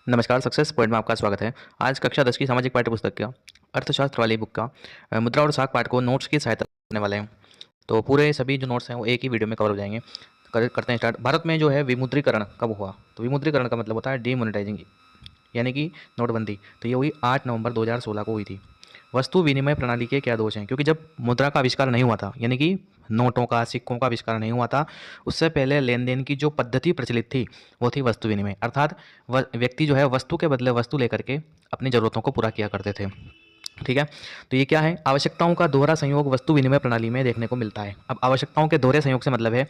नमस्कार, success point में आपका स्वागत है। आज कक्षा 10 की सामाजिक पाठ्य पुस्तक का अर्थशास्त्र वाली बुक का मुद्रा और साख पाठ को नोट्स की सहायता से करने वाले हैं। तो पूरे सभी जो नोट्स हैं वो एक ही वीडियो में कवर हो जाएंगे। करते हैं स्टार्ट। भारत में जो है विमुद्रीकरण कब हुआ? तो विमुद्रीकरण का मतलब होता है डीमोनेटाइजिंग, यानी कि नोटबंदी। तो ये हुई 8 नवंबर 2016 को हुई थी। वस्तु विनिमय प्रणाली के क्या दोष हैं? क्योंकि जब मुद्रा का आविष्कार नहीं हुआ था, यानी कि नोटों का, सिक्कों का आविष्कार नहीं हुआ था, उससे पहले लेन देन की जो पद्धति प्रचलित थी वो थी वस्तु विनिमय। अर्थात व्यक्ति जो है वस्तु के बदले वस्तु लेकर के अपनी ज़रूरतों को पूरा किया करते थे। ठीक है। तो ये क्या है? आवश्यकताओं का दोहरा संयोग वस्तु विनिमय प्रणाली में देखने को मिलता है। अब आवश्यकताओं के दोहरे संयोग से मतलब है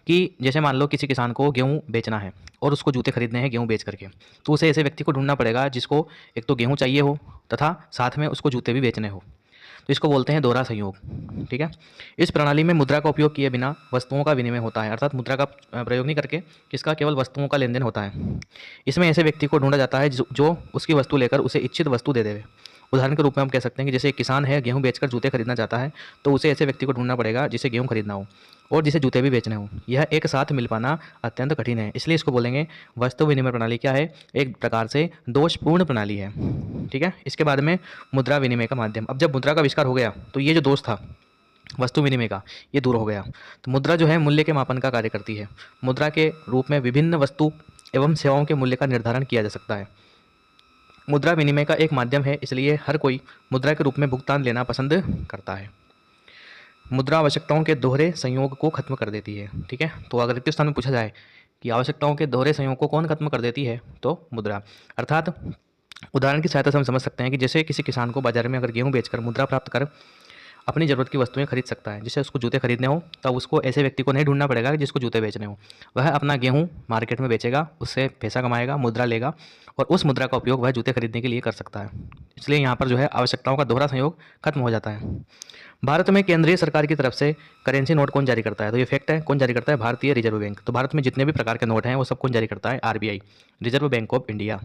कि जैसे मान लो किसी किसान को गेहूँ बेचना है और उसको जूते खरीदने हैं गेहूँ बेच करके, तो उसे ऐसे व्यक्ति को ढूंढना पड़ेगा जिसको एक तो गेहूँ चाहिए हो तथा साथ में उसको जूते भी बेचने हो। तो इसको बोलते हैं दोहरा संयोग। ठीक है। इस प्रणाली में मुद्रा का उपयोग किए बिना वस्तुओं का विनिमय होता है, अर्थात मुद्रा का प्रयोग नहीं करके इसका केवल वस्तुओं का लेन देन होता है। इसमें ऐसे व्यक्ति को ढूंढा जाता है जो उसकी वस्तु लेकर उसे इच्छित वस्तु दे देवे। उदाहरण के रूप में हम कह सकते हैं कि जैसे एक किसान है, गेहूँ बेचकर जूते खरीदना चाहता है, तो उसे ऐसे व्यक्ति को ढूंढना पड़ेगा जिसे गेहूँ खरीदना हो और जिसे जूते भी बेचने हो। यह एक साथ मिल पाना अत्यंत कठिन है, इसलिए इसको बोलेंगे वस्तु विनिमय प्रणाली क्या है? एक प्रकार से दोषपूर्ण प्रणाली है। ठीक है। इसके बाद में मुद्रा विनिमय का माध्यम। अब जब मुद्रा का आविष्कार हो गया तो ये जो दोष था वस्तु विनिमय का, ये दूर हो गया। तो मुद्रा जो है मूल्य के मापन का कार्य करती है। मुद्रा के रूप में विभिन्न वस्तु एवं सेवाओं के मूल्य का निर्धारण किया जा सकता है। मुद्रा विनिमय का एक माध्यम है, इसलिए हर कोई मुद्रा के रूप में भुगतान लेना पसंद करता है। मुद्रा आवश्यकताओं के दोहरे संयोग को खत्म कर देती है। ठीक है। तो अगर रिक्त स्थान में पूछा जाए कि आवश्यकताओं के दोहरे संयोग को कौन खत्म कर देती है, तो मुद्रा। अर्थात उदाहरण की सहायता से हम समझ सकते हैं कि जैसे किसी किसान को बाजार में अगर गेहूँ बेचकर मुद्रा प्राप्त कर अपनी ज़रूरत की वस्तुएं खरीद सकता है। जैसे उसको जूते खरीदने हो तब उसको ऐसे व्यक्ति को नहीं ढूंढना पड़ेगा जिसको जूते बेचने हो। वह अपना गेहूं मार्केट में बेचेगा, उससे पैसा कमाएगा, मुद्रा लेगा और उस मुद्रा का उपयोग वह जूते खरीदने के लिए कर सकता है। इसलिए यहाँ पर जो है आवश्यकताओं का दोहरा संयोग खत्म हो जाता है। भारत में केंद्रीय सरकार की तरफ से करेंसी नोट कौन जारी करता है? तो ये फैक्ट है। कौन जारी करता है? भारतीय रिजर्व बैंक। तो भारत में जितने भी प्रकार के नोट हैं वो सब कौन जारी करता है? RBI, reserve bank of India.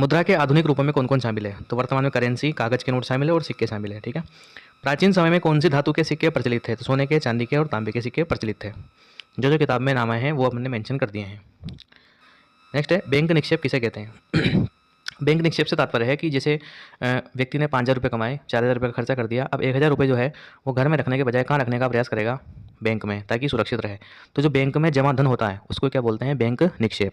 मुद्रा के आधुनिक रूपों में कौन कौन शामिल है? तो वर्तमान में करेंसी, कागज के नोट शामिल है और सिक्के शामिल है। ठीक है। प्राचीन समय में कौन सी धातु के सिक्के प्रचलित थे? तो सोने के, चांदी के और तांबे के सिक्के प्रचलित थे। जो जो किताब में नाम आए हैं वो हमने मेंशन कर दिए हैं। नेक्स्ट है बैंक निक्षेप किसे कहते हैं? बैंक निक्षेप से तात्पर्य है कि जैसे व्यक्ति ने 5,000 रुपये कमाए, 4,000 रुपये का खर्चा कर दिया, अब 1,000 रुपये जो है वो घर में रखने के बजाय कहाँ रखने का प्रयास करेगा? बैंक में, ताकि सुरक्षित रहे। तो जो बैंक में जमा धन होता है उसको क्या बोलते हैं? बैंक निक्षेप।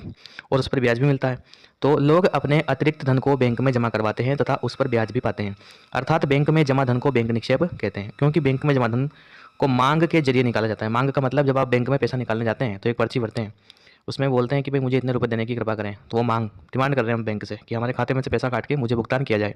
और उस पर ब्याज भी मिलता है। तो लोग अपने अतिरिक्त धन को बैंक में जमा करवाते हैं तथा उस पर ब्याज भी पाते हैं। अर्थात बैंक में जमा धन को बैंक निक्षेप कहते हैं, क्योंकि बैंक में जमा धन को मांग के जरिए निकाला जाता है। मांग का मतलब जब आप बैंक में पैसा निकालने जाते हैं तो एक पर्ची भरते हैं, उसमें बोलते हैं कि भाई मुझे इतने रुपए देने की कृपा करें। तो वो मांग, डिमांड कर रहे हैं हम बैंक से कि हमारे खाते में से पैसा काट के मुझे भुगतान किया जाए,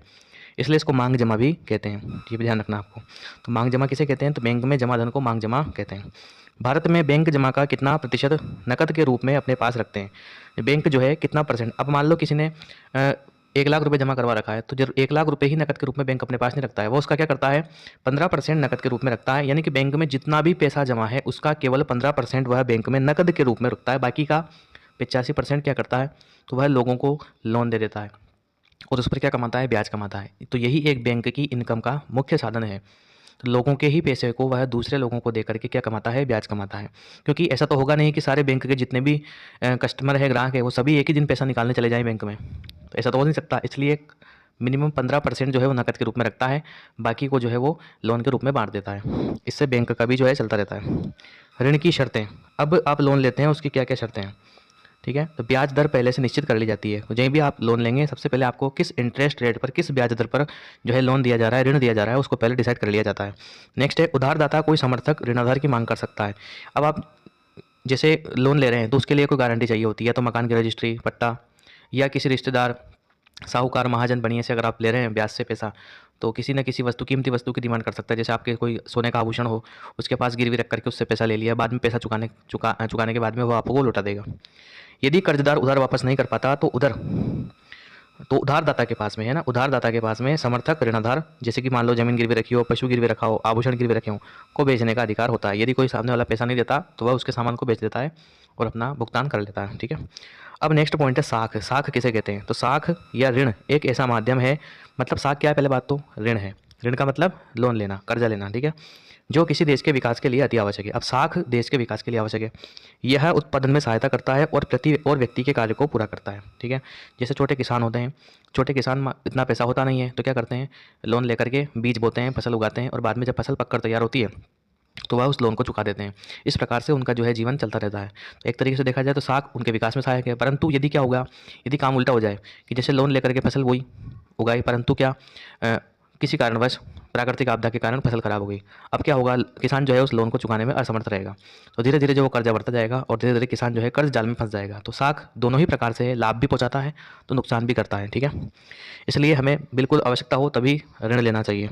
इसलिए इसको मांग जमा भी कहते हैं। ये भी ध्यान रखना आपको। तो मांग जमा किसे कहते हैं? तो बैंक में जमा धन को मांग जमा कहते हैं। भारत में बैंक जमा का कितना प्रतिशत नकद के रूप में अपने पास रखते हैं? बैंक जो है कितना परसेंट? अब मान लो किसी ने 1,00,000 रुपये जमा करवा रखा है, तो जब 1,00,000 रुपये ही नकद के रूप में बैंक अपने पास नहीं रखता है, वो उसका क्या करता है? 15% नकद के रूप में रखता है। यानी कि बैंक में जितना भी पैसा जमा है उसका केवल 15% वह बैंक में नकद के रूप में रखता है। बाकी का 85% क्या करता है? तो वह लोगों को लोन दे देता है और उस पर क्या कमाता है? ब्याज कमाता है। तो यही एक बैंक की इनकम का मुख्य साधन है। तो लोगों के ही पैसे को वह दूसरे लोगों को दे करके क्या कमाता है? ब्याज कमाता है। क्योंकि ऐसा तो होगा नहीं कि सारे बैंक के जितने भी कस्टमर है, ग्राहक है, वो सभी एक ही दिन पैसा निकालने चले जाएं बैंक में। तो ऐसा तो हो नहीं सकता। इसलिए मिनिमम 15% जो है वो नकद के रूप में रखता है, बाकी को जो है वो लोन के रूप में बांट देता है। इससे बैंक का भी जो है चलता रहता है। ऋण की शर्तें। अब आप लोन लेते हैं उसकी क्या क्या शर्तें हैं? ठीक है। तो ब्याज दर पहले से निश्चित कर ली जाती है। तो जहीं भी आप लोन लेंगे सबसे पहले आपको किस इंटरेस्ट रेट पर, किस ब्याज दर पर जो है लोन दिया जा रहा है, ऋण दिया जा रहा है, उसको पहले डिसाइड कर लिया जाता है। नेक्स्ट है उधारदाता कोई समर्थक ऋणाधार की मांग कर सकता है। अब आप जैसे लोन ले रहे हैं तो उसके लिए कोई गारंटी चाहिए होती है, या तो मकान की रजिस्ट्री, पट्टा, या किसी रिश्तेदार, साहूकार, महाजन बढ़िया से अगर आप ले रहे हैं ब्याज से पैसा, तो किसी न किसी वस्तु, कीमती वस्तु की डिमांड कर सकता है। जैसे आपके कोई सोने का आभूषण हो, उसके पास गिरवी रख करके उससे पैसा ले लिया, बाद में पैसा चुकाने के बाद में वो आपको लौटा देगा। यदि कर्जदार उधार वापस नहीं कर पाता तो उधारदाता के पास में है ना, उधारदाता के पास में समर्थक ऋणाधार, जैसे कि मान लो जमीन गिरवी रखी हो, पशु गिरवी रखा हो, आभूषण गिरवी रखे हो, को बेचने का अधिकार होता है। यदि कोई सामने वाला पैसा नहीं देता तो वह उसके सामान को बेच देता है और अपना भुगतान कर लेता है। ठीक है। अब नेक्स्ट पॉइंट है साख। साख किसे कहते हैं? तो साख या ऋण एक ऐसा माध्यम है, मतलब साख क्या है? पहले बात तो ऋण है। ऋण का मतलब लोन लेना, कर्जा लेना। ठीक है। जो किसी देश के विकास के लिए अति आवश्यक है। अब साख देश के विकास के लिए आवश्यक है। यह उत्पादन में सहायता करता है और व्यक्ति के कार्य को पूरा करता है। ठीक है, जैसे छोटे किसान होते हैं, छोटे किसान इतना पैसा होता नहीं है तो क्या करते हैं, लोन लेकर के बीज बोते हैं, फसल उगाते हैं और बाद में जब फसल पककर तैयार होती है तो वह उस लोन को चुका देते हैं। इस प्रकार से उनका जो है जीवन चलता रहता है। तो एक तरीके से देखा जाए तो साख उनके विकास में सहायक है। परंतु यदि क्या होगा, यदि काम उल्टा हो जाए कि जैसे लोन लेकर के फसल बोई, उगाई, परंतु क्या किसी कारणवश प्राकृतिक आपदा के कारण फसल खराब हो गई, अब क्या होगा, किसान जो है उस लोन को चुकाने में असमर्थ रहेगा। तो धीरे धीरे जो वो कर्जा बढ़ता जाएगा और धीरे धीरे किसान जो है कर्ज जाल में फंस जाएगा। तो साख दोनों ही प्रकार से है, लाभ भी पहुंचाता है तो नुकसान भी करता है। ठीक है, इसलिए हमें बिल्कुल आवश्यकता हो तभी ऋण लेना चाहिए।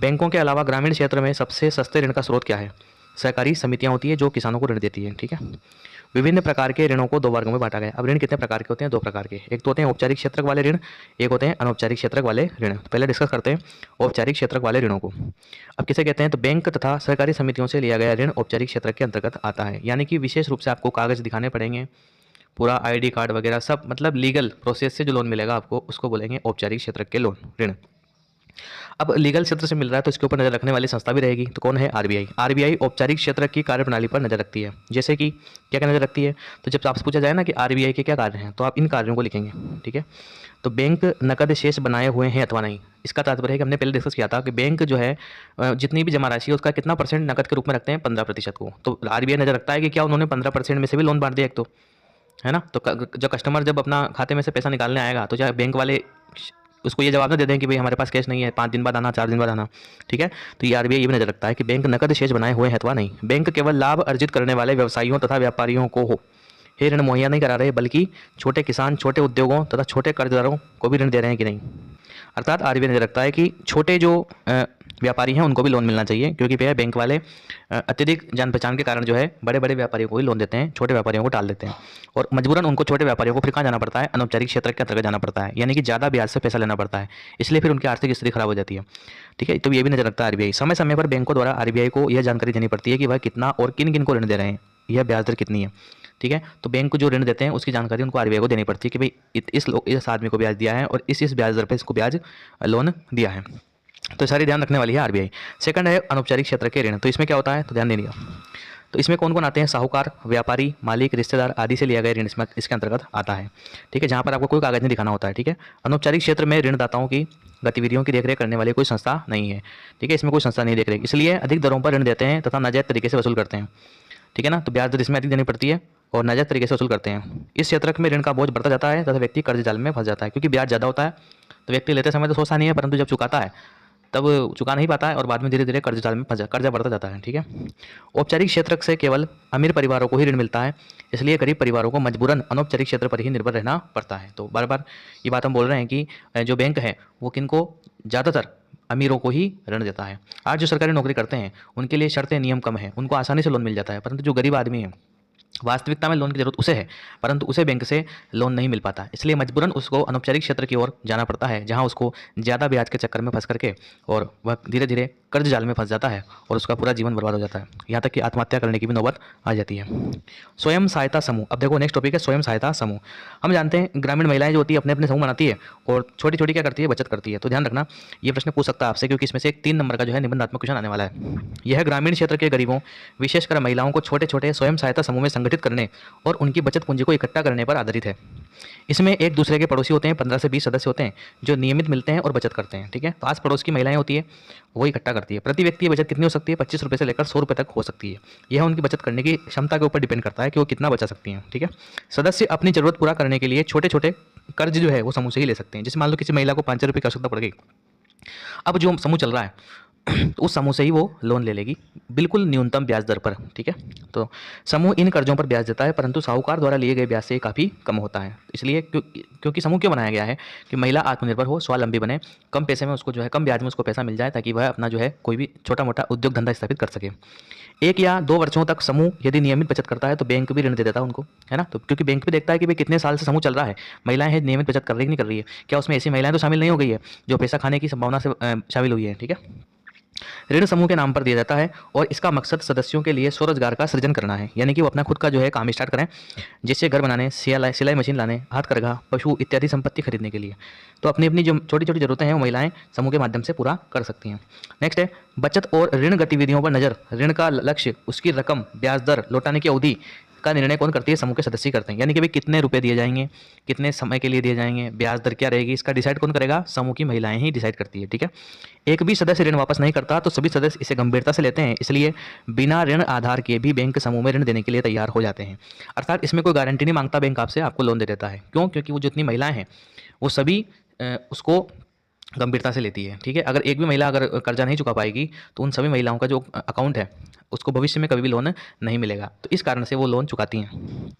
बैंकों के अलावा ग्रामीण क्षेत्र में सबसे सस्ते ऋण का स्रोत क्या है? सहकारी समितियां होती है जो किसानों को ऋण देती है। ठीक है, विभिन्न प्रकार के ऋणों को दो वर्गों में बांटा गया है। अब ऋण कितने प्रकार के होते हैं? दो प्रकार के। एक तो होते हैं औपचारिक क्षेत्रक वाले ऋण, एक होते हैं अनौपचारिक क्षेत्रक वाले ऋण। तो पहले डिस्कस करते हैं औपचारिक क्षेत्रक वाले ऋणों को। अब किसे कहते हैं? तो बैंक तथा सहकारी समितियों से लिया गया ऋण औपचारिक क्षेत्रक के अंतर्गत आता है। यानी कि विशेष रूप से आपको कागज दिखाने पड़ेंगे, पूरा आईडी कार्ड वगैरह सब, मतलब लीगल प्रोसेस से जो लोन मिलेगा आपको उसको बोलेंगे औपचारिक क्षेत्रक के लोन ऋण। अब लीगल क्षेत्र से मिल रहा है तो इसके ऊपर नजर रखने वाली संस्था भी रहेगी। तो कौन है? आरबीआई। आरबीआई औपचारिक क्षेत्र की कार्यप्रणाली पर नजर रखती है। जैसे कि क्या क्या नजर रखती है? तो जब आपसे पूछा जाए ना कि आरबीआई के क्या कार्य हैं, तो आप इन कार्यों को लिखेंगे। ठीक है, तो बैंक नकद शेष बनाए हुए हैं अथवा नहीं, इसका तात्पर्य है कि हमने पहले डिस्कस किया था कि बैंक जो है जितनी भी जमा राशि है उसका कितना परसेंट नकद के रूप में रखते हैं? 15% को। तो आरबीआई नजर रखता है कि क्या उन्होंने 15% में से भी लोन बांट दिया एक, तो है ना। तो जो कस्टमर जब अपना खाते में से पैसा निकालने आएगा तो चाहे बैंक वाले उसको ये जवाब ना दे दें कि भाई हमारे पास कैश नहीं है, 5 दिन बाद आना, 4 दिन बाद आना। ठीक है, तो ये आरबीआई ये भी नजर रखता है कि बैंक नकद शेष बनाए हुए हैं अथवा नहीं। बैंक केवल लाभ अर्जित करने वाले व्यवसायियों तथा व्यापारियों को हे ऋण मुहैया नहीं करा रहे, बल्कि छोटे किसान, छोटे उद्योगों तथा छोटे कर्जदारों को भी ऋण दे रहे हैं कि नहीं। अर्थात आरबीआई नजर रखता है कि छोटे जो व्यापारी हैं उनको भी लोन मिलना चाहिए, क्योंकि भैया बैंक वाले अत्यधिक जान पहचान के कारण जो है बड़े बड़े व्यापारियों को ही लोन देते हैं, छोटे व्यापारियों को टाल देते हैं। और मजबूरन उनको छोटे व्यापारियों को फिर कहाँ जाना पड़ता है? अनौपचारिक क्षेत्र के अंतर्गत जाना पड़ता है, यानी कि ज़्यादा ब्याज से पैसा लेना पड़ता है, इसलिए फिर उनकी आर्थिक स्थिति खराब हो जाती है। ठीक है, तो ये भी नजर रखता है आरबीआई। समय समय पर बैंकों द्वारा आरबीआई को यह जानकारी देनी पड़ती है कि वह कितना और किन किन को ऋण दे रहे हैं, यह ब्याज दर कितनी है। ठीक है, तो बैंक को जो ऋण देते हैं उसकी जानकारी उनको आरबीआई को देनी पड़ती है कि भाई इस आदमी को ब्याज दिया है और इस ब्याज दर पर इसको ब्याज लोन दिया है। तो सारी ध्यान रखने वाली है आरबीआई। सेकंड है अनौपचारिक क्षेत्र के ऋण। तो इसमें क्या होता है? तो ध्यान दीजिए। तो इसमें कौन कौन आते हैं? साहूकार, व्यापारी, मालिक, रिश्तेदार आदि से लिया गया ऋण इसके अंतर्गत आता है। ठीक है, जहाँ पर आपको कोई कागज नहीं दिखाना होता है। ठीक है, अनौपचारिक क्षेत्र में ऋणदाताओं की गतिविधियों की देखरेख करने वाली कोई संस्था नहीं है। ठीक है, इसमें कोई संस्था नहीं देख रही, इसलिए अधिक दरों पर ऋण देते हैं तथा नाजायज तरीके से वसूल करते हैं। ठीक है ना, तो ब्याज दर इसमें अधिक देनी पड़ती है और नाजायज तरीके से वसूल करते हैं। इस क्षेत्र में ऋण का बोझ बढ़ता जाता है तथा व्यक्ति कर्ज जाल में फंस जाता है, क्योंकि ब्याज ज़्यादा होता है। तो व्यक्ति लेते समय तो सोचता नहीं है, परंतु जब चुकाता है तब चुका नहीं पाता है और बाद में धीरे धीरे कर्ज जाल में कर्जा बढ़ता जाता है। ठीक है, औपचारिक क्षेत्र से केवल अमीर परिवारों को ही ऋण मिलता है, इसलिए गरीब परिवारों को मजबूरन अनौपचारिक क्षेत्र पर ही निर्भर रहना पड़ता है। तो बार बार ये बात हम बोल रहे हैं कि जो बैंक है वो किनको, ज़्यादातर अमीरों को ही ऋण देता है। आज जो सरकारी नौकरी करते हैं उनके लिए शर्तें नियम कम है, उनको आसानी से लोन मिल जाता है, परंतु जो गरीब आदमी है वास्तविकता में लोन की जरूरत उसे है, परंतु उसे बैंक से लोन नहीं मिल पाता, इसलिए मजबूरन उसको अनौपचारिक क्षेत्र की ओर जाना पड़ता है, जहां उसको ज़्यादा ब्याज के चक्कर में फंस करके और वह धीरे धीरे कर्ज जाल में फंस जाता है और उसका पूरा जीवन बर्बाद हो जाता है, यहाँ तक कि आत्महत्या करने की भी नौबत आ जाती है। स्वयं सहायता समूह। अब देखो नेक्स्ट टॉपिक है स्वयं सहायता समूह। हम जानते हैं ग्रामीण महिलाएं जो होती है अपने अपने समूह बनाती है और छोटी छोटी क्या करती है? बचत करती है। तो ध्यान रखना, ये प्रश्न पूछ सकता है आपसे, क्योंकि इसमें से एक 3 नंबर का जो है निबंधात्मक क्वेश्चन आने वाला है। यह ग्रामीण क्षेत्र के गरीबों, विशेषकर महिलाओं को छोटे छोटे स्वयं सहायता समूह में संगठित करने और उनकी बचत पूंजी को इकट्ठा करने पर आधारित है। इसमें एक दूसरे के पड़ोसी होते हैं, 15 से 20 सदस्य होते हैं जो नियमित मिलते हैं और बचत करते हैं। ठीक है, तो आस पड़ोस की महिलाएं होती है वो इकट्ठा करती है। प्रति व्यक्ति बचत कितनी हो सकती है? 25 रुपये से लेकर 100 रुपये तक हो सकती है। यह उनकी बचत करने की क्षमता के ऊपर डिपेंड करता है कि वो कितना बचा सकती हैं। ठीक है, सदस्य अपनी जरूरत पूरा करने के लिए छोटे छोटे कर्ज जो है वो समूह से ही ले सकते हैं। जैसे मान लो किसी महिला को 5 रुपये की आवश्यकता पड़ गई, अब जो समूह चल रहा है तो उस समूह से ही वो लोन ले लेगी, बिल्कुल न्यूनतम ब्याज दर पर। ठीक है, तो समूह इन कर्जों पर ब्याज देता है, परंतु साहूकार द्वारा लिए गए ब्याज से काफ़ी कम होता है। इसलिए क्योंकि समूह क्यों बनाया गया है कि महिला आत्मनिर्भर हो, स्वावलंबी बने, कम पैसे में उसको जो है, कम ब्याज में उसको पैसा मिल जाए, ताकि वह अपना जो है कोई भी छोटा मोटा उद्योग धंधा स्थापित कर सके। 1 या 2 वर्षों तक समूह यदि नियमित बचत करता है तो बैंक भी ऋण दे देता है उनको, है ना। तो क्योंकि बैंक भी देखता है कि भाई कितने साल से समूह चल रहा है, महिलाएं हैं नियमित बचत कर रही नहीं कर रही है, क्या उसमें ऐसी महिलाएं तो शामिल नहीं हो गई है जो पैसा खाने की संभावना से शामिल हुई है। ठीक है, ऋण समूह के नाम पर दिया जाता है और इसका मकसद सदस्यों के लिए स्वरोजगार का सृजन करना है, यानी कि वो अपना खुद का जो है काम स्टार्ट करें, जिससे घर बनाने, सिलाई सिलाई मशीन लाने, हथकरघा, पशु इत्यादि संपत्ति खरीदने के लिए। तो अपनी अपनी जो छोटी छोटी जरूरतें हैं वो महिलाएं समूह के माध्यम से पूरा कर सकती हैं। नेक्स्ट है बचत और ऋण गतिविधियों पर नजर। ऋण का लक्ष्य, उसकी रकम, ब्याज दर, लौटाने की अवधि का निर्णय कौन करती है? समूह के सदस्य करते हैं। यानी कि भाई कितने रुपए दिए जाएंगे, कितने समय के लिए दिए जाएंगे, ब्याज दर क्या रहेगी, इसका डिसाइड कौन करेगा? समूह की महिलाएं ही डिसाइड करती है। ठीक है, एक भी सदस्य ऋण वापस नहीं करता तो सभी सदस्य इसे गंभीरता से लेते हैं, इसलिए बिना ऋण आधार के भी बैंक समूह में ऋण देने के लिए तैयार हो जाते हैं। अर्थात इसमें कोई गारंटी नहीं मांगता बैंक आपसे, आपको लोन दे देता है। क्यों? क्योंकि वो जितनी महिलाएं हैं वो सभी उसको गंभीरता से लेती है। ठीक है, अगर एक भी महिला अगर कर्जा नहीं चुका पाएगी तो उन सभी महिलाओं का जो अकाउंट है उसको भविष्य में कभी भी लोन नहीं मिलेगा, तो इस कारण से वो लोन चुकाती हैं।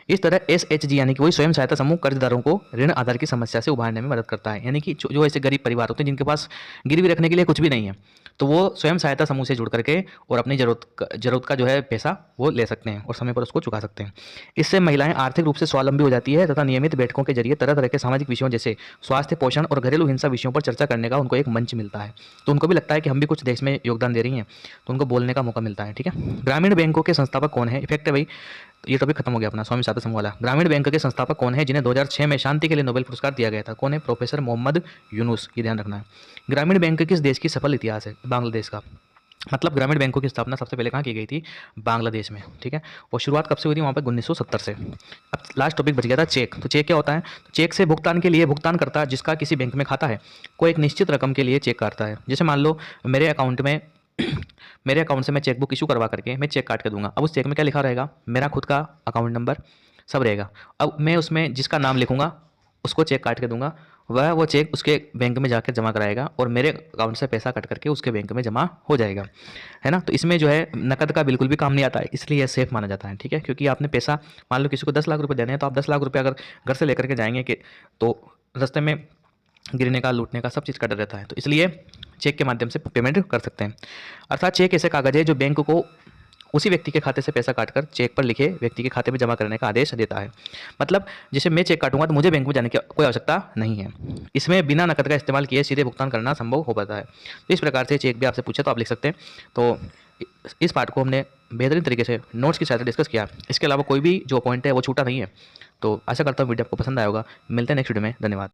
इस तरह एसएचजी यानी कि वही स्वयं सहायता समूह कर्जदारों को ऋण आधार की समस्या से उभारने में मदद करता है। यानी कि जो ऐसे गरीब परिवार होते हैं जिनके पास गिरवी रखने के लिए कुछ भी नहीं है, तो वो स्वयं सहायता समूह से जुड़ करके और अपनी जरूरत का जो है पैसा वो ले सकते हैं और समय पर उसको चुका सकते हैं। इससे महिलाएं आर्थिक रूप से स्वावलंबी हो जाती है तथा नियमित बैठकों के जरिए तरह तरह के सामाजिक विषयों जैसे स्वास्थ्य, पोषण और घरेलू हिंसा विषयों पर चर्चा करने का उनको एक मंच मिलता है। तो उनको भी लगता है कि हम भी कुछ देश में योगदान दे रही हैं, तो उनको बोलने का मौका मिलता है। ठीक है, ग्रामीण बैंकों के संस्थापक कौन है? इफेक्ट है भाई, ये टॉपिक खत्म हो गया अपना स्वयं सहायता समूह वाला। ग्रामीण बैंक के संस्थापक कौन है जिन्हें 2006 में शांति के लिए नोबेल पुरस्कार दिया गया था? कौन है? प्रोफेसर मोहम्मद यूनुस, ये ध्यान रखना है। ग्रामीण बैंक किस देश की सफल इतिहास है? बांग्लादेश का। मतलब ग्रामीण बैंकों की स्थापना सबसे पहले कहाँ की गई थी? बांग्लादेश में। ठीक है, और शुरुआत कब से हुई थी? वहाँ पर 1970 से। अब लास्ट टॉपिक बच गया था चेक। तो चेक क्या होता है? तो चेक से भुगतान के लिए भुगतानकर्ता जिसका किसी बैंक में खाता है को एक निश्चित रकम के लिए चेक काटता है। जैसे मान लो मेरे अकाउंट में मेरे अकाउंट से मैं चेकबुक इशू करवा करके मैं चेक काट के दूंगा। अब उस चेक में क्या लिखा रहेगा? मेरा खुद का अकाउंट नंबर सब रहेगा। अब मैं उसमें जिसका नाम लिखूंगा उसको चेक काट के दूंगा, वह वो चेक उसके बैंक में जाकर जमा कराएगा और मेरे अकाउंट से पैसा कट करके उसके बैंक में जमा हो जाएगा, है ना। तो इसमें जो है नकद का बिल्कुल भी काम नहीं आता है, इसलिए यह सेफ माना जाता है। ठीक है, क्योंकि आपने पैसा मान लो किसी को 10 लाख रुपए देने हैं, तो आप 10 लाख रुपए अगर घर से लेकर के जाएंगे कि तो रास्ते में गिरने का, लूटने का, सब चीज़ का डर रहता है। तो इसलिए चेक के माध्यम से पेमेंट कर सकते हैं। अर्थात चेक ऐसे कागज है जो बैंक को उसी व्यक्ति के खाते से पैसा काटकर चेक पर लिखे व्यक्ति के खाते में जमा करने का आदेश देता है। मतलब जैसे मैं चेक काटूंगा तो मुझे बैंक में जाने की कोई आवश्यकता नहीं है। इसमें बिना नकद का इस्तेमाल किए सीधे भुगतान करना संभव हो पाता है। तो इस प्रकार से चेक भी आपसे पूछे तो आप लिख सकते हैं। तो इस पार्ट को हमने बेहतरीन तरीके से नोट्स की सहायता डिस्कस किया। इसके अलावा कोई भी जो पॉइंट है वो छूटा नहीं है। तो आशा करता हूँ वीडियो आपको पसंद आया होगा। मिलते हैं नेक्स्ट वीडियो में। धन्यवाद।